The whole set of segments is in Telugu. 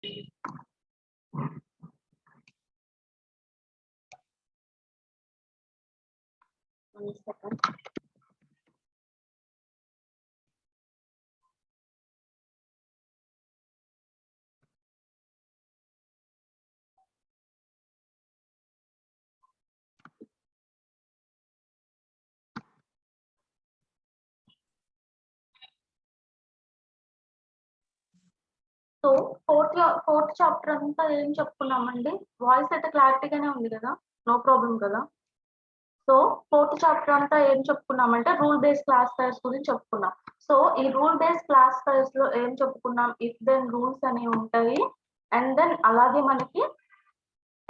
1 second. సో ఫోర్త్ చాప్టర్ అంతా ఏం చెప్పుకున్నామండి? వాయిస్ అయితే క్లారిటీగానే ఉంది కదా, నో ప్రాబ్లం కదా? సో ఫోర్త్ చాప్టర్ అంతా ఏం చెప్పుకున్నామంటే రూల్ బేస్డ్ క్లాసిఫైయర్స్ గురించి చెప్పుకున్నాం. సో ఈ రూల్ బేస్డ్ క్లాసిఫైయర్స్ లో ఏం చెప్పుకున్నాం? ఇఫ్ దెన్ రూల్స్ అనేవి ఉంటాయి. అండ్ దెన్ అలాగే మనకి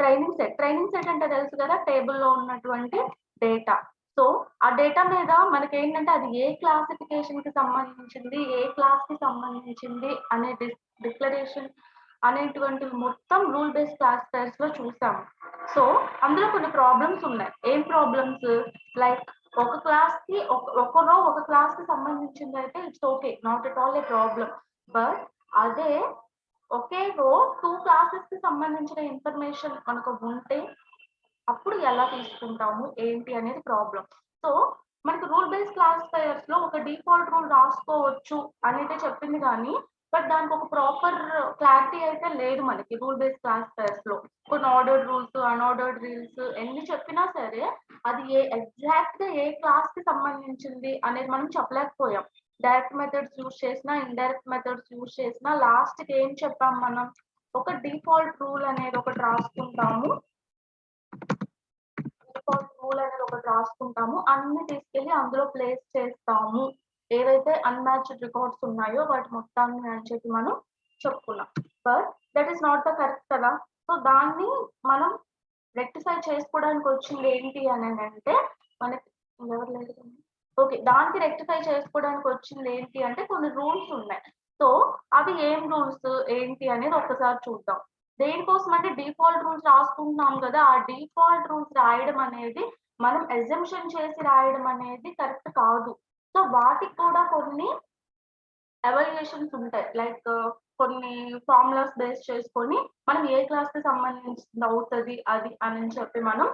ట్రైనింగ్ సెట్ అంటే తెలుసు కదా, టేబుల్లో ఉన్నటువంటి డేటా. సో ఆ డేటా మీద మనకి ఏంటంటే అది ఏ క్లాసిఫికేషన్ కి సంబంధించింది, ఏ క్లాస్ కి సంబంధించింది అనే డిక్లరేషన్ అనేటువంటి మొత్తం రూల్ బేస్డ్ క్లాసిఫైయర్స్ లో చూసాము. సో అందులో కొన్ని ప్రాబ్లమ్స్ ఉన్నాయి. ఏం ప్రాబ్లమ్స్? లైక్ ఒక క్లాస్ కి ఒక రో ఒక క్లాస్ కి సంబంధించింది అయితే it's okay, not at all a problem. But అదే ఒకే రో 2 క్లాసెస్ కి సంబంధించిన ఇన్ఫర్మేషన్ మనకు ఉంటే అప్పుడు ఎలా తీసుకుంటాము ఏంటి అనేది ప్రాబ్లం. సో మనకు రూల్ బేస్డ్ క్లాసిఫైయర్స్ లో ఒక డిఫాల్ట్ రూల్ రాసుకోవచ్చు అనేది చెప్పింది కానీ, బట్ దానికి ఒక ప్రాపర్ క్లారిటీ అయితే లేదు మనకి రూల్ బేస్డ్ క్లాసిఫైయర్స్ లో. కొన్ని ఆర్డర్డ్ రూల్స్, అన్ఆర్డర్డ్ రూల్స్ ఎన్ని చెప్పినా సరే అది ఎగ్జాక్ట్ గా ఏ క్లాస్ కి సంబంధించింది అనేది మనం చెప్పలేకపోయాం. డైరెక్ట్ మెథడ్స్ యూజ్ చేసినా, ఇండైరెక్ట్ మెథడ్స్ యూజ్ చేసినా లాస్ట్ కి ఏం చెప్పాం మనం? ఒక డిఫాల్ట్ రూల్ అనేది ఒకటి రాసుకుంటాము. డిఫాల్ట్ రూల్ అనేది ఒకటి రాసుకుంటాము, అన్ని తీసుకెళ్లి అందులో ప్లేస్ చేస్తాము. ఏవైతే అన్మ్యాచ్డ్ రికార్డ్స్ ఉన్నాయో వాటి మొత్తాన్ని అని చెప్పి మనం చెప్పుకున్నాం. But that is not the correct కదా. సో దాన్ని మనం రెక్టిఫై చేసుకోవడానికి వచ్చింది ఏంటి అని అంటే మనకి ఎవరు లేదు. ఓకే, దానికి రెక్టిఫై చేసుకోవడానికి వచ్చింది ఏంటి అంటే కొన్ని రూల్స్ ఉన్నాయి. సో అవి ఏం రూల్స్ ఏంటి అనేది ఒక్కసారి చూద్దాం. దేనికోసం అంటే డిఫాల్ట్ రూల్స్ రాసుకుంటున్నాం కదా, ఆ డిఫాల్ట్ రూల్స్ రాయడం అనేది మనం అజంప్షన్ చేసి రాయడం అనేది కరెక్ట్ కాదు. సో వాటికి కూడా కొన్ని ఎవాల్యుయేషన్స్ ఉంటాయి. లైక్ కొన్ని ఫార్ములాస్ బేస్ చేసుకొని మనం ఏ క్లాస్ కి సంబంధించింది అవుతుంది అది అని చెప్పి మనం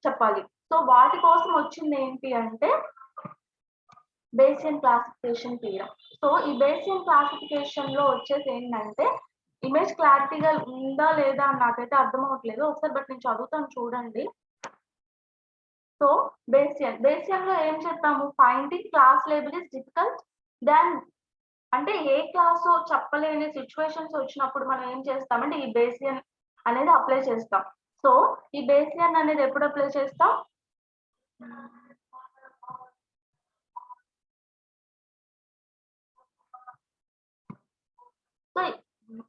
చెప్పాలి. సో వాటి కోసం వచ్చింది ఏంటి అంటే బేసియన్ క్లాసిఫికేషన్ థియరం. సో ఈ బేసియన్ క్లాసిఫికేషన్ లో వచ్చేసి ఏంటంటే, ఇమేజ్ క్లారిటీగా ఉందా లేదా అని నాకైతే అర్థం అవ్వట్లేదు ఒకసారి, బట్ నేను చదువుతాను చూడండి. సో బేసియన్ లో ఏం చెప్పాము? Finding class label is difficult దాన్, అంటే ఏ క్లాస్ చెప్పలేని సిచ్యువేషన్స్ వచ్చినప్పుడు మనం ఏం చేస్తామంటే ఈ బేసియన్ అనేది అప్లై చేస్తాం. సో ఈ బేసియన్ అనేది ఎప్పుడు అప్లై చేస్తాం? సో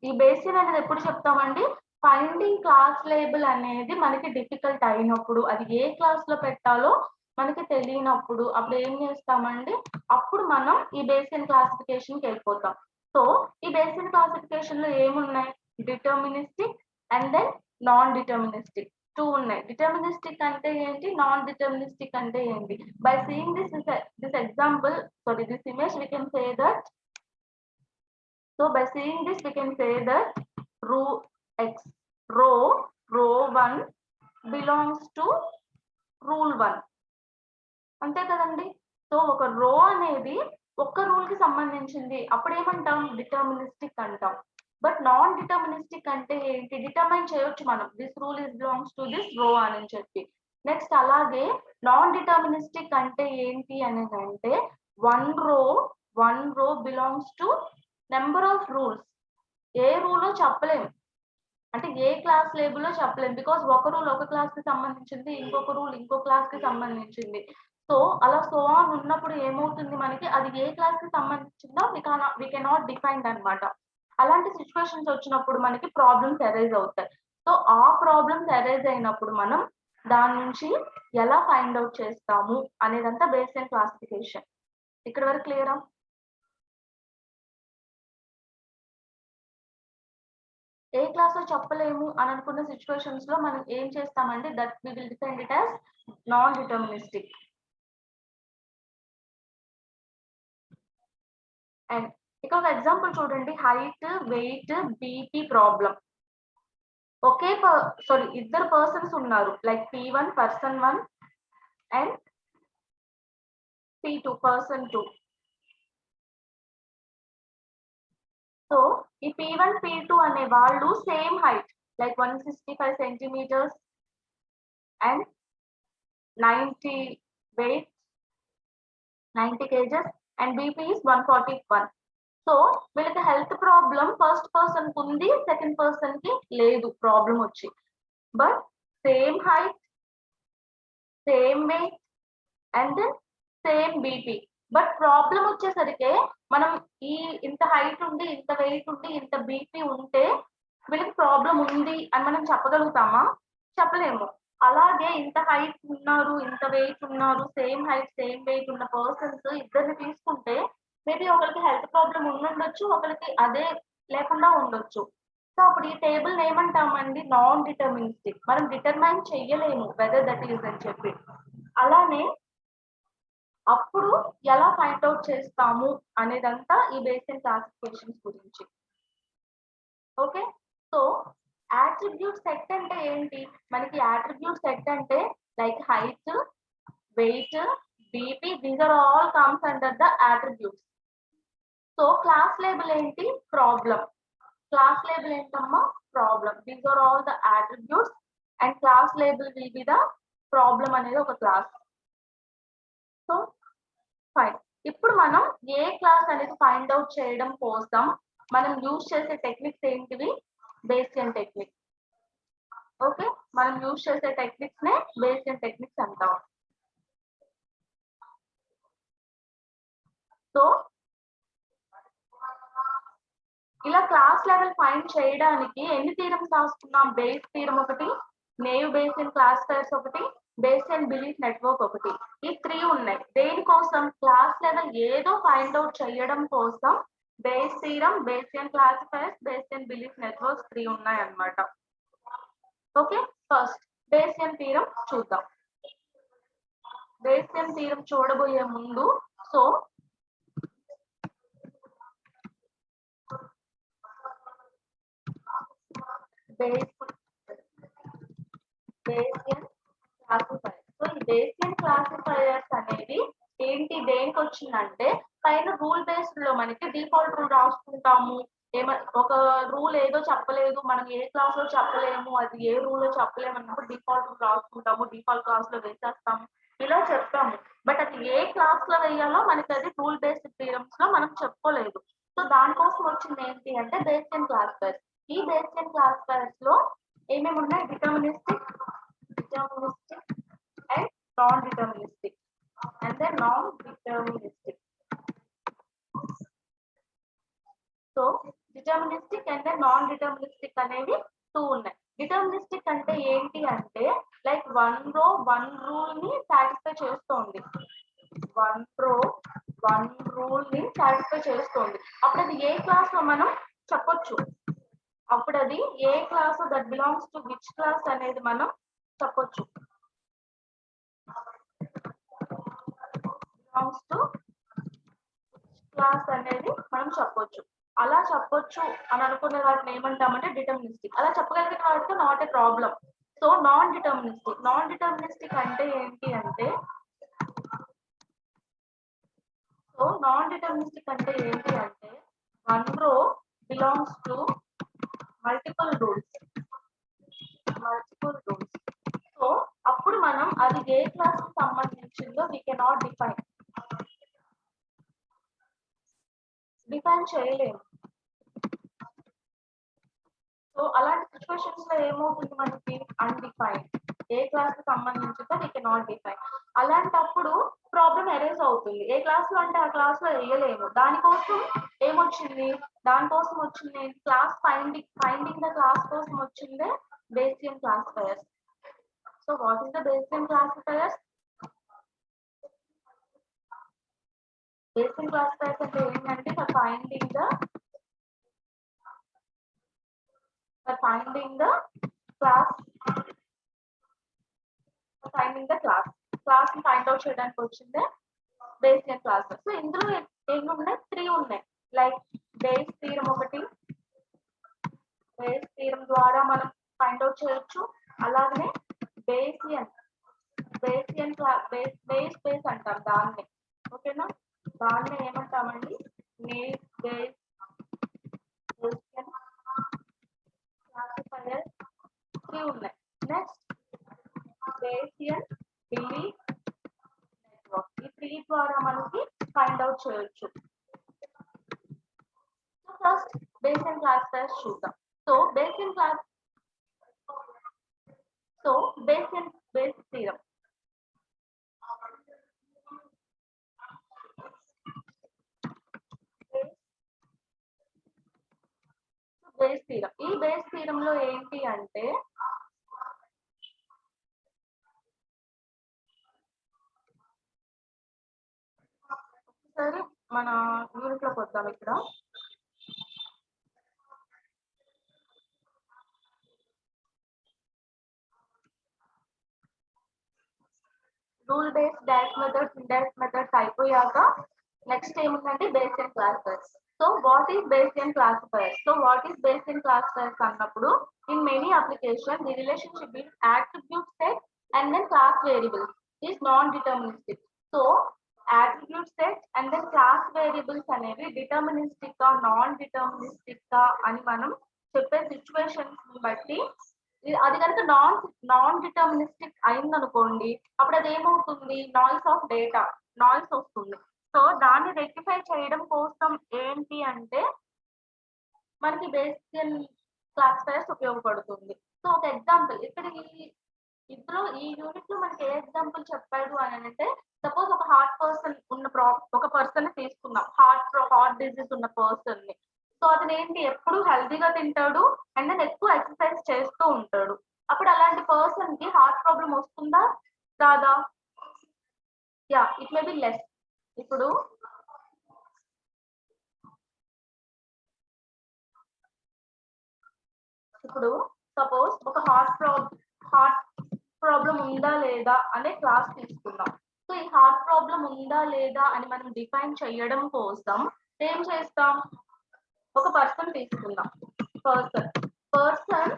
ఈ బేసియన్ అనేది ఎప్పుడు చెప్తామండి? ఫైండింగ్ క్లాస్ లేబుల్ అనేది మనకి డిఫికల్ట్ అయినప్పుడు, అది ఏ క్లాస్ లో పెట్టాలో మనకి తెలియనప్పుడు అప్పుడు ఏం చేస్తామండి? అప్పుడు మనం ఈ బేసియన్ క్లాసిఫికేషన్ కి వెళ్ళిపోతాం. సో ఈ బేసియన్ క్లాసిఫికేషన్ లో ఏమున్నాయి? Deterministic and then non deterministic 2 ఉన్నాయి. డిటర్మినిస్టిక్ అంటే ఏంటి, నాన్ డిటర్మినిస్టిక్ అంటే ఏంటి? By seeing this example, sorry this image, we can say that. So by seeing this we can say that row 1 belongs to rule 1. అంతే కదండి. సో ఒక రో అనేది ఒక్క రూల్ కి సంబంధించింది, అప్పుడు ఏమంటాం? డిటర్మినిస్టిక్ అంటాం. బట్ నాన్ డిటర్మినిస్టిక్ అంటే ఏంటి? డిటర్మైన్ చేయొచ్చు మనం, this rule is belongs to this రో అని చెప్పి. నెక్స్ట్ అలాగే నాన్ డిటర్మినిస్టిక్ అంటే ఏంటి అని అంటే one row belongs to number of rules. ఏ రూలో చెప్పలేము, అంటే ఏ క్లాస్ లేబుల్లో చెప్పలేము, బికాస్ ఒక రూల్ ఒక క్లాస్ కి సంబంధించింది, ఇంకొక రూల్ ఇంకో క్లాస్ కి సంబంధించింది. సో అలా సో ఆన్ ఉన్నప్పుడు ఏమవుతుంది మనకి, అది ఏ క్లాస్ కి సంబంధించిందో వి కెనాట్ డిఫైన్ అన్నమాట. అలాంటి సిచ్యువేషన్స్ వచ్చినప్పుడు మనకి ప్రాబ్లమ్స్ అరైజ్ అవుతాయి. సో ఆ ప్రాబ్లమ్స్ అరైజ్ అయినప్పుడు మనం దాని నుంచి ఎలా ఫైండ్ అవుట్ చేస్తాము అనేదంతా బేసియన్ క్లాసిఫికేషన్. ఇక్కడ వరకు క్లియరా? ఏ క్లాస్ లో చెప్పలేము అని అనుకున్న సిచ్యువేషన్స్ లో మనం ఏం చేస్తామంటే that we will define it as non deterministic. And ఇక ఒక ఎగ్జాంపుల్ చూడండి, హైట్, వెయిట్, బీపీ ప్రాబ్లం. ఒకే సారీ ఇద్దరు పర్సన్స్ ఉన్నారు, like P1 person 1 and P2 person 2. So ఈ P1 P2 అనే వాళ్ళు same height, like 165 centimetres and 90 weight, 90 kgs, and BP is 141. So వీళ్ళకి హెల్త్ ప్రాబ్లం ఫస్ట్ పర్సన్ కి ఉంది, సెకండ్ పర్సన్ కి లేదు ప్రాబ్లం వచ్చి. But same height, same weight and then same BP. But problem వచ్చేసరికి మనం ఈ ఇంత హైట్ ఉండి, ఇంత వెయిట్ ఉండి, ఇంత బీపీ ఉంటే వీళ్ళకి ప్రాబ్లం ఉంది అని మనం చెప్పగలుగుతామా? చెప్పలేము. అలాగే ఇంత హైట్ ఉన్నారు, ఇంత వెయిట్ ఉన్నారు, సేమ్ హైట్ సేమ్ వెయిట్ ఉన్న పర్సన్స్ ఇద్దరిని తీసుకుంటే మేబీ ఒకరికి హెల్త్ ప్రాబ్లం ఉండొచ్చు, ఒకరికి అదే లేకుండా ఉండొచ్చు. సో అప్పుడు ఈ టేబుల్ ఏమంటామండి? Non deterministic. మనం డిటర్మైన్ చెయ్యలేము వెదర్ దట్ ఈస్ అని చెప్పి. అలానే అప్పుడు ఎలా ఫైండ్ అవుట్ చేస్తాము అనేదంతా ఈ బేసిక్ క్లాసిఫికేషన్స్ గురించి. ఓకే, సో యాట్రిబ్యూట్ సెట్ అంటే ఏంటి? మనకి యాట్రిబ్యూట్ సెట్ అంటే like height, weight, BP, these are all comes under the attributes. So class label ఏంటి? ప్రాబ్లం. క్లాస్ లేబుల్ ఏంటమ్మా? Problem. These are all the attributes and class label will be the problem అనేది ఒక క్లాస్. So fine. ఇప్పుడు మనం ఏ క్లాస్ అనేది ఫైండ్ అవుట్ చేయడం కోసం మనం యూజ్ చేసే టెక్నిక్స్ ఏంటివి? Bayesian technique. ఓకే, మనం యూజ్ చేసే టెక్నిక్స్ నే బేసియన్ టెక్నిక్స్ అంటాం. సో ఇలా క్లాస్ లెవెల్ ఫైండ్ చేయడానికి ఎన్ని థీరమ్స్ రాసుకున్నాం? బేస్ థీరం ఒకటి, నేవ్ బేసియన్ క్లాసిఫైయర్స్ ఒకటి, బేసియన్ బిలీఫ్ నెట్వర్క్ ఒకటి. ఈ 3 ఉన్నాయి. దేనికోసం? క్లాస్ లెవెల్ ఏదో ఫైండ్ అవుట్ చేయడం కోసం base theorem, బేసియన్ classifiers, బేసియన్ belief networks 3 ఉన్నాయి అన్నమాట. ఓకే, ఫస్ట్ బేసియన్ థీరం చూద్దాం. బేసియన్ థీరం చూడబోయే ముందు సో బేసియన్ క్లాసిఫైయర్. సో ఈ బేసియన్ క్లాసిఫైయర్స్ అనేది ఏంటి, దేనికి వచ్చిందంటే పైన రూల్ బేస్డ్ లో మనకి డిఫాల్ట్ రూల్ రాసుకుంటాము. ఒక రూల్ ఏదో చెప్పలేదు, మనం ఏ క్లాస్ లో చెప్పలేము, అది ఏ రూల్ లో చెప్పలేము అన్నప్పుడు డిఫాల్ట్ రూల్ రాసుకుంటాము, డిఫాల్ట్ క్లాస్ లో వేసేస్తాము, ఇలా చెప్తాము. బట్ అది ఏ క్లాస్ లో వేయాలో మనకి అది రూల్ బేస్డ్ థీరమ్స్ లో మనం చెప్పుకోలేదు. సో దానికోసం వచ్చింది ఏంటి అంటే బేసియన్ క్లాసిఫైయర్స్. ఈ బేసియన్ క్లాసిఫైయర్స్ లో ఏమేమి ఉన్నాయి? Deterministic, and non deterministic, and then non-deterministic. So deterministic and non-deterministic అనేవి 2 ఉన్నాయి. డిటర్మినిస్టిక్ అంటే ఏంటి అంటే లైక్ 1 రో 1 రూల్ ని సాటిస్ఫై చేస్తోంది, 1 రో 1 రూల్ ని సాటిస్ఫై చేస్తోంది. అప్పుడు అది ఏ క్లాస్ లో మనం చెప్పొచ్చు, అప్పుడు అది ఏ class that belongs to which class అనేది మనం చెప్పొచ్చు. బిలాంగ్స్ టు క్లాస్ అనేది మనం చెప్పొచ్చు. అలా చెప్పొచ్చు అని అనుకునే వాటిని ఏమంటామంటే డిటర్మినిస్టిక్. అలా చెప్పగలిగిన వాటితో not a problem. So non deterministic. Non deterministic అంటే ఏంటి అంటే one row belongs to multiple rules. So అప్పుడు మనం అది ఏ క్లాస్ కి సంబంధించిందో వీ కెనాట్ డిఫైన్ చేయలేము. సో అలాంటి సిచ్యువేషన్స్ లో ఏమవుతుంది మనకి? అన్డిఫైన్డ్. ఏ క్లాస్ కి సంబంధించిందో వీ కెనాట్ డిఫైన్. అలాంటప్పుడు ప్రాబ్లం ఎరేజ్ అవుతుంది. ఏ క్లాస్ లో అంటే ఆ క్లాస్ లో వేయలేము. దానికోసం ఏమొచ్చింది? దానికోసం వచ్చింది క్లాస్ ఫైండింగ్ ద క్లాస్ కోసం వచ్చిందే Bayesian classifiers. So what is the Bayesian classifiers? Bayesian classifiers అంటే ఏంటంటే ఫైండింగ్ ద క్లాస్ ని ఫైండ్ అవుట్ చేయడానికి వచ్చిందే బేసియన్ క్లాసెస్. సో ఇందులో ఎన్ని ఉన్నాయి? 3 ఉన్నాయి. లైక్ బేస్ థీరం ఒకటి, బేస్ థీరం ద్వారా మనం ఫైండ్ అవుట్ చేయొచ్చు. అలాగే బేసియన్ బేసియన్ బేస్ బేస్ బేస్ అంటాం దాన్ని, ఓకేనా. దాన్ని ఏమంటామండి, బేస్ బేస్ బేసియన్ క్లాసిఫైయర్ 3 ఉన్నాయి. నెక్స్ట్ బేసియన్ బిలీఫ్ నెట్వర్క్, ఈ 3 ద్వారా మనకి ఫైండ్ అవుట్ చేయొచ్చు. ఫస్ట్ బేసియన్ క్లాసిఫైయర్స్ చూద్దాం. So Bayesian Bayes theorem. Bayes theorem, ఈ బేస్ థీరంలో ఏంటి అంటే సరే మన యూనిట్ లోకి వద్దాం. ఇక్కడ rule based direct methods, indirect methods అయిపోయాక నెక్స్ట్ ఏముందంటే Bayesian classifiers. So what is Bayesian classifiers? So what is Bayesian classifiers అన్నప్పుడు, in many application the relationship between attribute set and then class variables is non-deterministic. So attribute set and then class variables అనేవి డిటర్మినిస్టిక్ గా నాన్ డిటర్మినిస్టిక్ గా అని మనం చెప్పే సిచ్యువేషన్స్ బట్టి, అది కనుక నాన్ డిటర్మినిస్టిక్ అయిందనుకోండి, అప్పుడు అది ఏమవుతుంది, నాయిస్ ఆఫ్ డేటా, నాయిస్ వస్తుంది. సో దాన్ని రెక్టిఫై చేయడం కోసం ఏంటి అంటే మనకి బేసియన్ క్లాసిఫైయర్స్ ఉపయోగపడుతుంది. సో ఒక ఎగ్జాంపుల్ ఇక్కడ ఇందులో ఈ యూనిట్ లో మనకి ఏ ఎగ్జాంపుల్ చెప్పాడు అని అంటే, సపోజ్ ఒక హార్ట్ పర్సన్ ఉన్న ఒక పర్సన్ తీసుకున్నాం, హార్ట్ డిసీజ్ ఉన్న పర్సన్ ని. సో అతను ఏంటి, ఎప్పుడు హెల్తీగా తింటాడు అండ్ దెన్ ఎక్కువ ఎక్సర్సైజ్ చేస్తూ ఉంటాడు. అప్పుడు అలాంటి పర్సన్ కి హార్ట్ ప్రాబ్లం వస్తుందా రాదా? Yeah, it may be less. ఇప్పుడు సపోజ్ ఒక హార్ట్ ప్రాబ్లం ఉందా లేదా అనే క్లాస్ తీసుకుందాం. సో ఈ హార్ట్ ప్రాబ్లం ఉందా లేదా అని మనం డిఫైన్ చేయడం కోసం ఏం చేస్తాం, ఒక పర్సన్ తీసుకుందాం. పర్సన్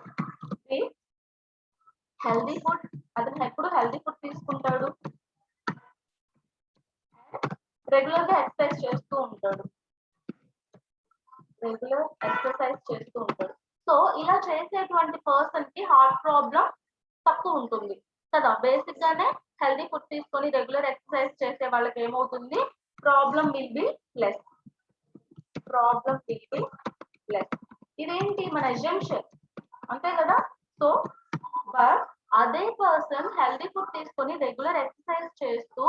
హెల్దీ ఫుడ్, అతను ఎప్పుడు హెల్దీ ఫుడ్ తీసుకుంటాడు, రెగ్యులర్ గా ఎక్సర్సైజ్ చేస్తూ ఉంటాడు. సో ఇలా చేసేటువంటి పర్సన్ కి హార్ట్ ప్రాబ్లం తక్కువ ఉంటుంది కదా. బేసిక్ గానే హెల్దీ ఫుడ్ తీసుకొని రెగ్యులర్ ఎక్సర్సైజ్ చేసే వాళ్ళకి ఏమవుతుంది, ప్రాబ్లం విల్ బి లెస్. ఇదేంటి మన అజంప్షన్, అంతే కదా. సో బట్ అదే పర్సన్ హెల్దీ ఫుడ్ తీసుకొని రెగ్యులర్ ఎక్సర్సైజ్ చేస్తూ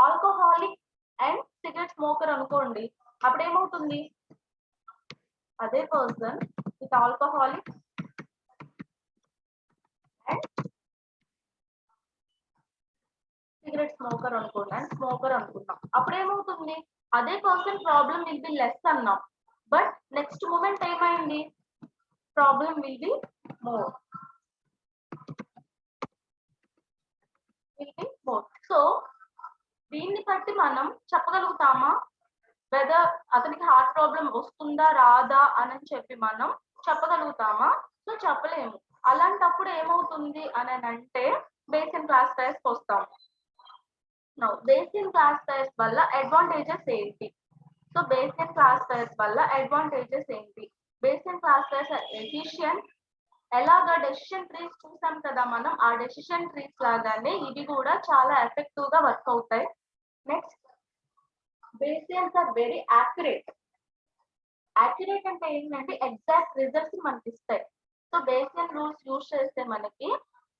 ఆల్కహాలిక్ అండ్ సిగరెట్ స్మోకర్ అనుకోండి, అప్పుడు ఏమవుతుంది, అదే person with alcoholic and cigarette smoker అనుకోండి, అండ్ స్మోకర్ అనుకున్నాం, అప్పుడు ఏమవుతుంది, అదే person problem will be less అన్నాం. బట్ నెక్స్ట్ మూమెంట్ ఏమైంది, problem will be more. So దీన్ని బట్టి మనం చెప్పగలుగుతామా వెదర్ అతనికి హార్ట్ ప్రాబ్లం వస్తుందా రాదా అని చెప్పి మనం చెప్పగలుగుతామా? సో చెప్పలేము. అలాంటప్పుడు ఏమవుతుంది అని అంటే బేసియన్ క్లాసిఫైయర్స్ వస్తాం. బేసియన్ క్లాసిఫైయర్స్ వల్ల అడ్వాంటేజెస్ ఏంటి? సో బేసియన్ క్లాసిఫైయర్స్ వల్ల అడ్వాంటేజెస్ ఏంటి? బేసియన్ క్లాసిఫైయర్స్ ఎఫిషియెంట్. ఎలాగా డెసిషన్ ట్రీస్ చూసాం కదా మనం, ఆ డెసిషన్ ట్రీస్ లాగానే ఇవి కూడా చాలా ఎఫెక్టివ్ గా వర్క్ అవుతాయి. Next, Bayesians are very accurate. Accurate అంటే ఏంటంటే ఎగ్జాక్ట్ రిజల్ట్స్ మనకి ఇస్తాయి. సో బేసియన్ రూల్స్ యూజ్ చేస్తే మనకి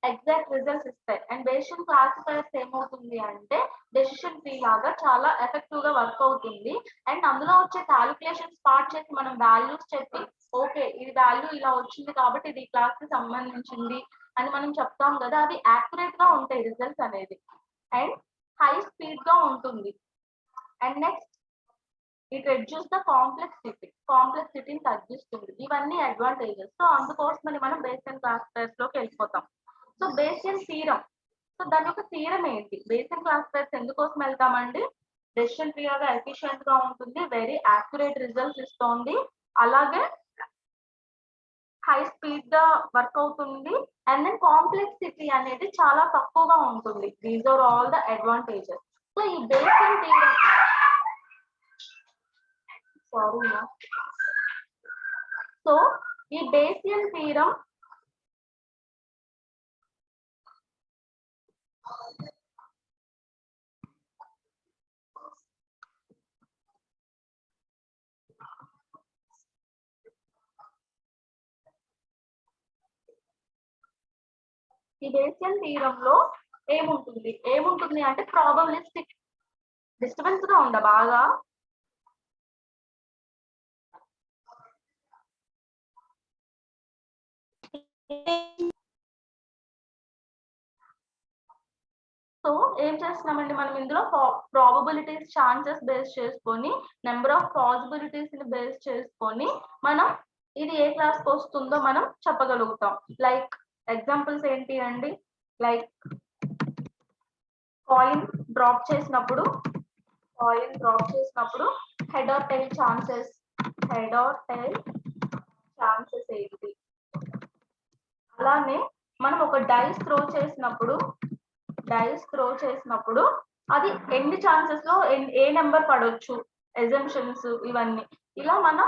ఎగ్జాక్ట్ రిజల్ట్స్ ఇస్తాయి. అండ్ బేసియన్ క్లాసిఫైయర్స్ ఏమవుతుంది అంటే డెసిషన్ ట్రీ లాగా చాలా ఎఫెక్టివ్ గా వర్క్ అవుతుంది. అండ్ అందులో వచ్చే క్యాలిక్యులేషన్ స్టార్ట్ చేసి మనం వాల్యూస్ చెప్పి, ఓకే ఇది వాల్యూ ఇలా వచ్చింది కాబట్టి ఇది క్లాస్ కి సంబంధించింది అని మనం చెప్తాం కదా, అది యాక్యురేట్ గా ఉంటాయి రిజల్ట్స్ అనేది. అండ్ హై స్పీడ్ గా ఉంటుంది. And next, it reduce the కాంప్లెక్సిటీని తగ్గిస్తుంది. ఇవన్నీ అడ్వాంటేజెస్. సో అందుకోసమని మనం బేసియన్ క్లాసిఫైయర్స్ లోకి వెళ్ళిపోతాం. సో బేసియన్ థీరం, సో దాని యొక్క థీరం ఏంటి, బేసియన్ క్లాసిఫైయర్స్ ఎందుకోసం వెళ్తామండి, డెసిషన్ ట్రీ ఎఫిషియెంట్ గా ఉంటుంది, వెరీ యాక్యురేట్ రిజల్ట్స్ ఇస్తుంది, అలాగే హై స్పీడ్ గా వర్క్ అవుతుంది, అండ్ దెన్ కాంప్లెక్సిటీ అనేది చాలా తక్కువగా ఉంటుంది. These are all the advantages. So ఈ బేసియన్ థియరం, సో ఈ బేసియన్ థియరం లో ఏముంటుంది అంటే ప్రాబబిలిస్టిక్ డిస్టర్బెన్స్ గా ఉందా బాగా? సో ఏం చేస్తున్నామండి మనం ఇందులో ప్రాబబిలిటీస్ ఛాన్సెస్ బేస్ చేసుకొని, నెంబర్ ఆఫ్ పాసిబిలిటీస్ ని బేస్ చేసుకొని మనం ఇది ఏ క్లాస్ కి వస్తుందో మనం చెప్పగలుగుతాం. లైక్ ఎగ్జాంపుల్స్ ఏంటి అండి, లైక్ కాయిన్ డ్రాప్ చేసినప్పుడు హెడ్ ఆర్ టైల్ ఛాన్సెస్ ఏంటి, అలానే మనం ఒక డైస్ త్రో చేసినప్పుడు అది ఎన్ని ఛాన్సెస్ లో ఏ నెంబర్ పడవచ్చు, ఎజంప్షన్స్ ఇవన్నీ ఇలా మనం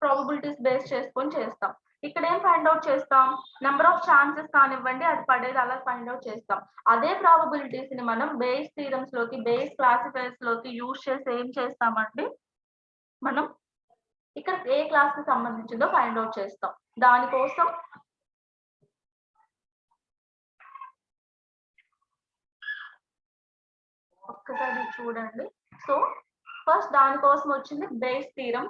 ప్రాబబిలిటీస్ బేస్ చేసుకొని చేస్తాం. ఇక్కడ ఏం ఫైండ్ అవుట్ చేస్తాం, నెంబర్ ఆఫ్ ఛాన్సెస్ కానివ్వండి, అది పడేది అలా ఫైండ్ అవుట్ చేస్తాం. అదే ప్రాబబిలిటీస్ ని మనం బేస్ థీరమ్స్ లోకి, బేస్ క్లాసిఫైర్స్ లోకి యూజ్ చేసి ఏం చేస్తామండి, మనం ఇక్కడ ఏ క్లాస్ కి సంబంధించిందో ఫైండ్ అవుట్ చేస్తాం. దానికోసం ఒక్కసారి చూడండి. సో ఫస్ట్ దానికోసం వచ్చింది బేస్ థీరం.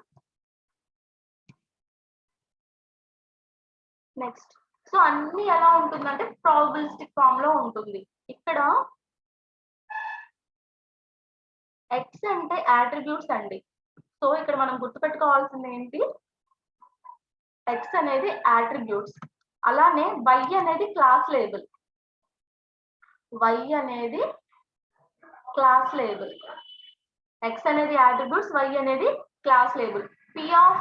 నెక్స్ట్ సో అన్ని ఎలా ఉంటుందంటే ప్రాబబిలిస్టిక్ ఫామ్ లో ఉంటుంది. ఇక్కడ ఎక్స్ అంటే యాట్రిబ్యూట్స్ అండి. సో ఇక్కడ మనం గుర్తుపెట్టుకోవాల్సింది ఏంటి, ఎక్స్ అనేది యాట్రిబ్యూట్స్, అలానే వై అనేది క్లాస్ లేబుల్. ఎక్స్ అనేది యాట్రిబ్యూట్స్, వై అనేది క్లాస్ లేబుల్. పి ఆఫ్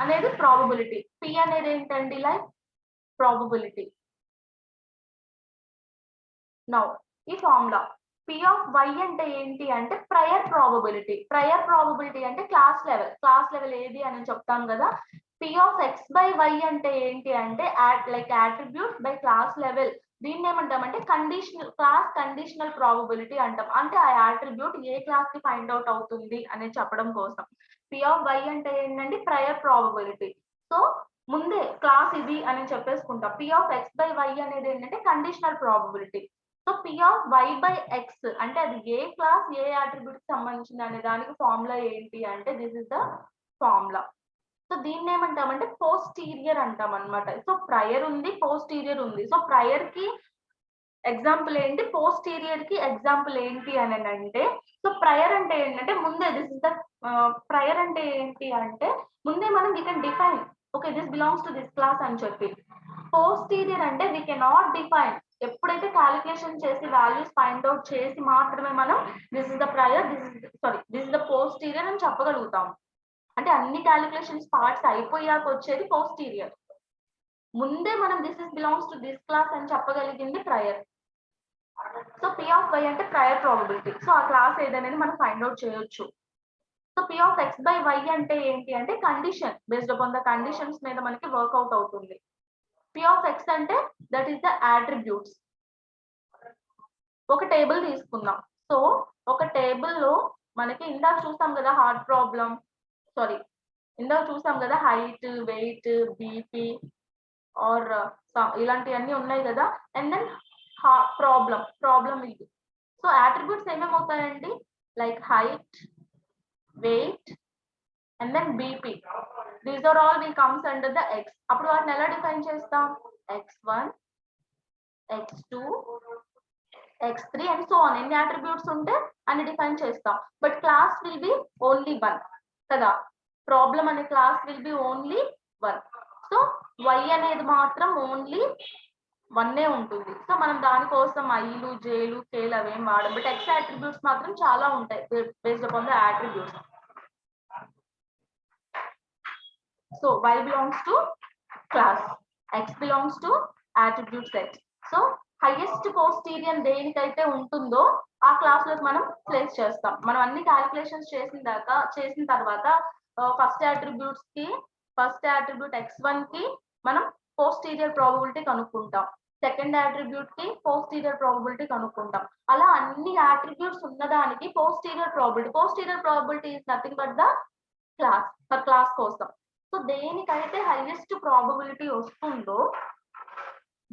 అనేది ప్రాబబిలిటీ. పి అనేది ఏంటండి, లైక్ ప్రాబబిలిటీ. నౌ ఈ ఫార్ములా పి ఆఫ్ వై అంటే ఏంటి అంటే ప్రయర్ ప్రాబబిలిటీ అంటే క్లాస్ లెవెల్ ఏది అని చెప్తాం కదా. P of X by Y అంటే ఏంటి అంటే like attribute by class level. దీన్ని ఏమంటామంటే కండిషనల్ ప్రాబబిలిటీ అంటాం. అంటే ఆ యాట్రిబ్యూట్ ఏ క్లాస్ కి ఫైండ్ అవుట్ అవుతుంది అని చెప్పడం కోసం. పి ఆఫ్ వై అంటే ఏంటంటే ప్రయర్ ప్రాబబిలిటీ. సో ముందే క్లాస్ ఇది అని చెప్పేసుకుంటాం. P of X by Y అనేది ఏంటంటే conditional probability. So P of Y by X అంటే అది ఏ క్లాస్ ఏ యాట్రిబ్యూట్ కి సంబంధించింది అనే దానికి ఫార్ములా ఏంటి అంటే this is the formula. So దీన్ని ఏమంటామంటే పోస్టీరియర్ అంటాం అనమాట. సో ప్రయర్ ఉంది, పోస్టీరియర్ ఉంది. సో ప్రయర్ కి ఎగ్జాంపుల్ ఏంటి, పోస్టీరియర్ కి ఎగ్జాంపుల్ ఏంటి అని అంటే, సో ప్రయర్ అంటే ఏంటంటే ముందే దిస్ ఇస్ ద ప్రయర్ అంటే ఏంటి అంటే ముందే మనం we can define okay this belongs to this class అని చెప్పి. పోస్టీరియర్ అంటే వీ కెనాట్ డిఫైన్. ఎప్పుడైతే క్యాలిక్యులేషన్ చేసి వాల్యూస్ ఫైండ్ అవుట్ చేసి మాత్రమే మనం this is the prior, this is the posterior అని చెప్పగలుగుతాం. అంటే అన్ని క్యాలిక్యులేషన్స్ పార్ట్స్ అయిపోయాక వచ్చేది పోస్టీరియర్. ముందే మనం this is belongs to this class అని చెప్పగలిగింది prior. So P of Y అంటే ప్రయర్ ప్రాబబిలిటీ. సో ఆ క్లాస్ ఏదనేది మనం ఫైండ్ అవుట్ చేయొచ్చు. So P of X by Y అంటే ఏంటి అంటే condition, based upon the conditions మీద మనకి వర్కౌట్ అవుతుంది. పి ఆఫ్ ఎక్స్ అంటే దట్ ఈస్ ద యాట్రిబ్యూట్స్. ఒక టేబుల్ తీసుకుందాం. సో ఒక టేబుల్లో మనకి ఇందాక చూసాం కదా ఇందాక చూసాం కదా హైట్, వెయిట్, బీపీ ఆర్ ఇలాంటివన్నీ ఉన్నాయి కదా. అండ్ దెన్ ప్రాబ్లం ఇది. సో యాట్రిబ్యూట్స్ ఏమేమి అవుతాయండి, like height, weight and then BP. These are all will comes under the X. అప్పుడు వాటిని ఎలా డిఫైన్ చేస్తాం, x1, x2, x3 and so on. ఎన్ని అట్రిబ్యూట్స్ ఉంటే అన్ని డిఫైన్ చేస్తాం. But class will be only 1 కదా. ప్రాబ్లం అనే class will be only 1. So y అనేది మాత్రం ఓన్లీ వన్నే ఉంటుంది. సో మనం దానికోసం ఐలు, జేలు, కేలు అవేం వాడం. బట్ ఎక్స్ అట్రిబ్యూట్స్ మాత్రం చాలా ఉంటాయి based upon the attributes. So y belongs to class, x belongs to attribute set. So highest posterior దేనికైతే ఉంటుందో ఆ క్లాస్ లోకి మనం ప్లేస్ చేస్తాం. మనం అన్ని క్యాలిక్యులేషన్స్ చేసిన తర్వాత ఫస్ట్ అట్రిబ్యూట్ x1 కి మనం పోస్టీరియర్ ప్రాబబిలిటీ కనుక్కుంటాం. సెకండ్ అట్రిబ్యూట్ కి పోస్టీరియర్ ప్రాబబిలిటీ కనుక్కుంటాం. అలా అన్ని అట్రిబ్యూట్స్ ఉన్నదానికి posterior probability is nothing but the class కోసం. సో దేనికైతే హైయెస్ట్ ప్రాబబిలిటీ వస్తుందో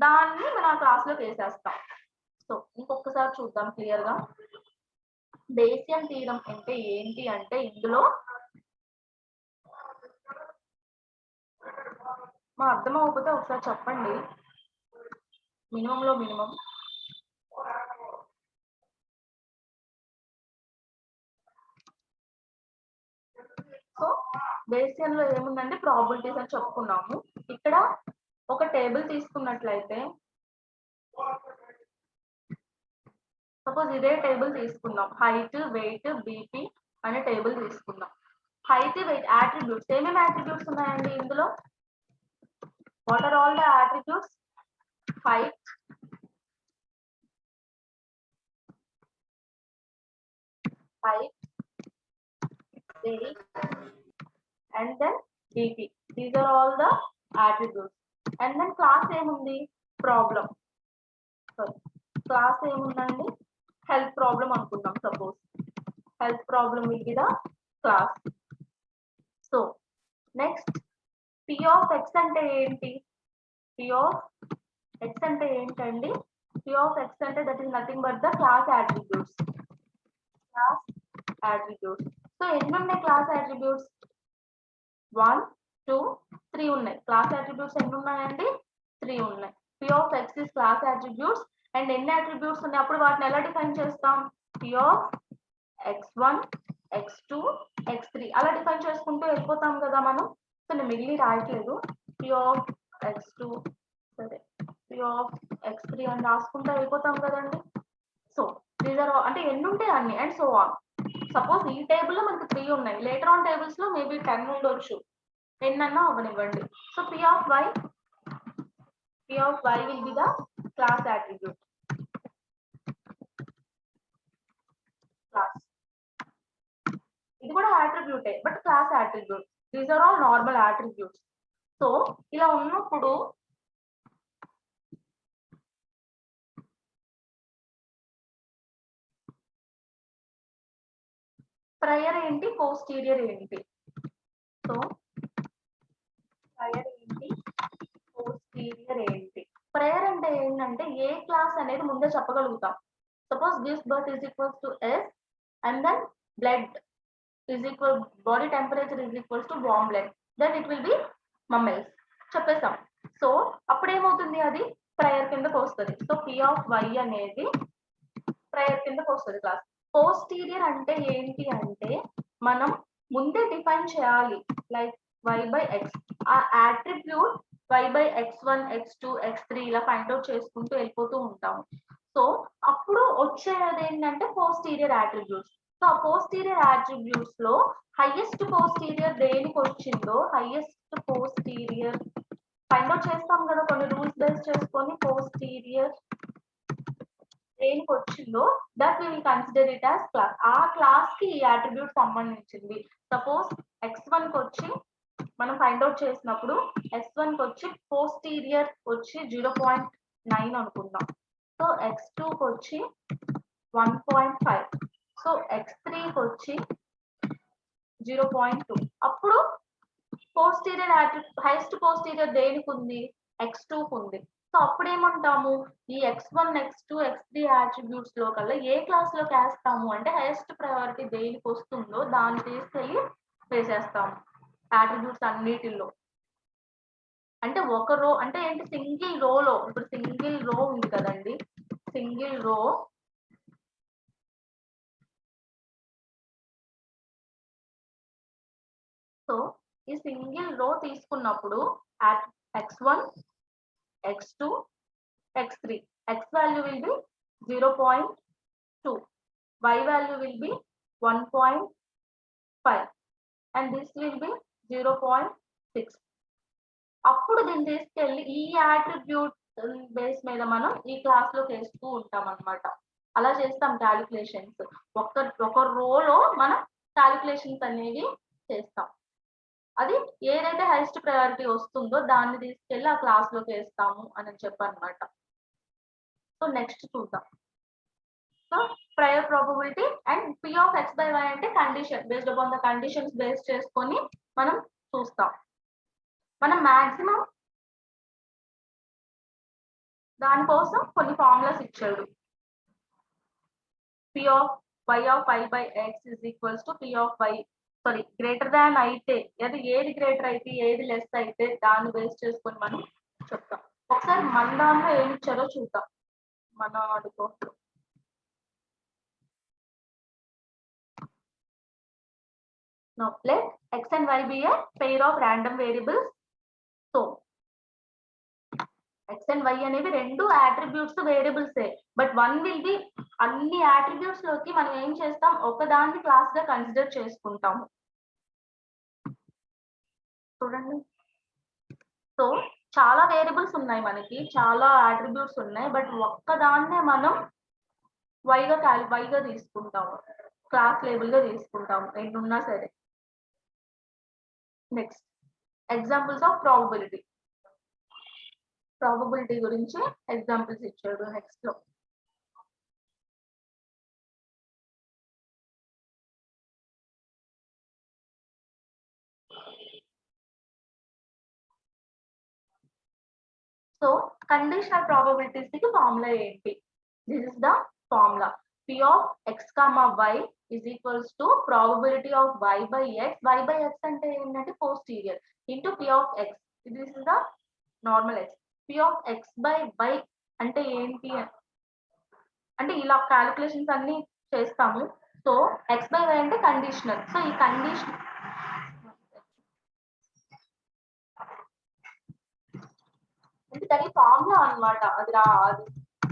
దాన్ని మనం ఆ క్లాస్ లోకి వేసేస్తాం. సో ఇంకొకసారి చూద్దాం క్లియర్ గా. బేసియన్ థీరం అంటే ఏంటి అంటే, ఇందులో మా అర్థం అవ్వకపోతే ఒకసారి చెప్పండి. మినిమం సో బేసియన్ లో ఏముందంటే ప్రాబిలిటీస్ అని చెప్పుకున్నాము. ఇక్కడ ఒక టేబుల్ తీసుకున్నట్లయితే, సపోజ్ ఇదే టేబుల్ తీసుకుందాం. హైట్, వెయిట్, బీపీ అనే టేబుల్ తీసుకుందాం. హైట్, వెయిట్ అట్రిబ్యూట్స్ ఏమేమి అట్రిబ్యూట్స్ ఉన్నాయండి ఇందులో? What are all the attributes? Height, weight, and then BP. These are all the attributes. And then class ఏముంది? Problem. Sorry, class ఏముందండి? Health problem అనుకుందాం. Suppose health problem will be the class. So next, P of x అంటే ఏంటి? P of x అంటే ఏంటండి? P of x అంటే that is nothing but the class attributes. So ఎన్ని ఉన్నాయి క్లాస్ అట్రిబ్యూట్స్? 1, 2, 3 ఉన్నాయి. క్లాస్ అట్రిబ్యూట్స్ ఎన్ని ఉన్నాయండి? 3 ఉన్నాయి. P of x is class attributes. And ఎన్ని అట్రిబ్యూట్స్ ఉన్నాయి అప్పుడు వాటిని ఎలా డిఫైన్ చేస్తాం? P of x1, x2, x3 అలా డిఫైన్ చేసుకుంటూ వెళ్ళిపోతాం కదా మనం. సో నేను మిగిలి రాయట్లేదు. P of x2, సరే, P of x3 అని రాసుకుంటూ వెళ్ళిపోతాం కదండి. సో దీస్ ఆర్ అంటే ఎన్ని ఉంటాయి అన్ని, అండ్ సో ఆన్. సపోజ్ ఈ టేబుల్ లో మనకి 3 ఉన్నాయి. లేటర్ ఆన్ టేబుల్స్ లో మేబీ 10 ఉండొచ్చు, ఎన్నన్నా అవనివ్వండి. So P of y will be the class attribute. Class ఇది కూడా అట్రిబ్యూటే, but class attribute. These are all normal attributes. So ఇలా ఉన్నప్పుడు ప్రయర్ ఏంటి, పోస్టీరియర్ ఏంటి? సో ప్రయర్ ఏంటి, పోస్టీరియర్ ఏంటి? ప్రయర్ అంటే ఏంటంటే ఏ క్లాస్ అనేది ముందే చెప్పగలుగుతాం. Suppose gives birth is equals to S and then blood is equal, body temperature is equals to warm blood, then it will be mammals చెప్పేస్తాం. సో అప్పుడు ఏమవుతుంది? అది ప్రయర్ కిందకు వస్తుంది. సో P of y అనేది ప్రయర్ కిందకు వస్తుంది క్లాస్. పోస్టీరియర్ అంటే ఏంటి అంటే మనం ముందే డిఫైన్ చేయాలి. లైక్ y by x, ఆ attribute y by x1, x2, x3 ఇలా ఫైండ్ అవుట్ చేసుకుంటూ వెళ్ళిపోతూ ఉంటాము. సో అప్పుడు వచ్చేది ఏంటంటే పోస్టీరియర్ అట్రిబ్యూట్స్. సో ఆ పోస్టీరియర్ అట్రిబ్యూట్స్ లో హైయెస్ట్ పోస్టీరియర్ దేనికి వచ్చిందో, హైయెస్ట్ పోస్టీరియర్ ఫైండ్ అవుట్ చేస్తాం కదా కొన్ని రూల్స్ బేస్ చేసుకొని. పోస్టీరియర్ దేనికి వచ్చిందో that we will consider it as class. ఆ క్లాస్ కి ఈ అట్రిబ్యూట్ సంబంధించింది. సపోజ్ x1 కి వచ్చి మనం ఫైండ్ అవుట్ చేసినప్పుడు x1 కి వచ్చి పోస్టీరియర్ వచ్చి 0.9 అనుకుందాం. సో x2 కి వచ్చి 1.5, సో x3 కి వచ్చి 0.2. అప్పుడు పోస్టీరియర్ హైయెస్ట్ పోస్టీరియర్ దేనికి ఉంది? x2 కి ఉంది. సో అప్పుడు ఏమంటాము? ఈ x1, x2, x3 అట్రిబ్యూట్స్ లో కల్లా ఏ క్లాస్ లోకి వేస్తాము అంటే హైయెస్ట్ ప్రయారిటీ దేనికి వస్తుందో దాన్ని తీసుకెళ్ళి వేసేస్తాము అట్రిబ్యూట్స్ అన్నిటిలో. అంటే ఒక రో అంటే ఏంటి? సింగిల్ రోలో, ఇప్పుడు సింగిల్ రో ఉంది కదండి, సింగిల్ రో సో ఈ సింగిల్ రో తీసుకున్నప్పుడు x1, x2, x3. X value will be 0.2. Y value will be 1.5 and this will be 0.6. అప్పుడు దీన్ని తీసుకెళ్ళి ఈ యాట్రిబ్యూట్ బేస్ మీద మనం ఈ క్లాస్ లో వేస్తూ ఉంటాం అన్నమాట. అలా చేస్తాం క్యాలిక్యులేషన్స్. ఒక రోలో మనం క్యాలిక్యులేషన్స్ అనేవి చేస్తాం. అది ఏదైతే హైయెస్ట్ ప్రయారిటీ వస్తుందో దాన్ని తీసుకెళ్ళి ఆ క్లాస్ లోకి వేస్తాము అని చెప్పనమాట. సో నెక్స్ట్ చూద్దాం. So prior probability and p of x by y అంటే condition based upon the conditions base చేసుకొని మనం చూస్తాం. మనం మాక్సిమం దానికోసం కొన్ని ఫార్ములాస్ ఇచ్చాడు. p of y of I by x is equals to p of y greater than అయితే ఏది గ్రేటర్ అయితే ఏది లెస్ అయితే దాన్ని బేస్ చేసుకొని మనం చెప్తాం. ఒకసారి మన దాంట్లో ఏమి ఇచ్చారో చూద్దాం. మన అడుగు Now let x and y be a pair of random variables. So x and y అనేవి రెండు అట్రిబ్యూట్స్ వేరియబుల్సే, బట్ వన్ విల్ బి అన్ని అట్రిబ్యూట్స్ లోకి మనం ఏం చేస్తాం, ఒకదాన్ని క్లాస్ గా కన్సిడర్ చేసుకుంటాము. చూడండి, సో చాలా వేరియబుల్స్ ఉన్నాయి, మనకి చాలా అట్రిబ్యూట్స్ ఉన్నాయి, బట్ ఒక్కదాన్నే మనం వైగా తీసుకుంటాము, క్లాస్ లేబుల్ గా తీసుకుంటాము రెండు ఉన్నా సరే. నెక్స్ట్ ఎగ్జాంపుల్స్ ఆఫ్ ప్రాబబిలిటీ గురించి ఎగ్జాంపుల్స్ ఇచ్చాడు నెక్స్ట్ లో. సో కండిషనల్ ప్రాబబిలిటీస్ కి ఫార్ములా ఏంటి? This is the formula. p of x, y is equals to probability of y by x. y by x అంటే ఏంటంటే posterior into p of x. This is the normal x. p of x by y అంటే ఏంటి అంటే ఇలా క్యాలిక్యులేషన్స్ అన్ని చేస్తాము. సో x by y అంటే కండిషనల్. సో ఈ కండిషన్ దాని ఫార్ములా అన్నమాట. అది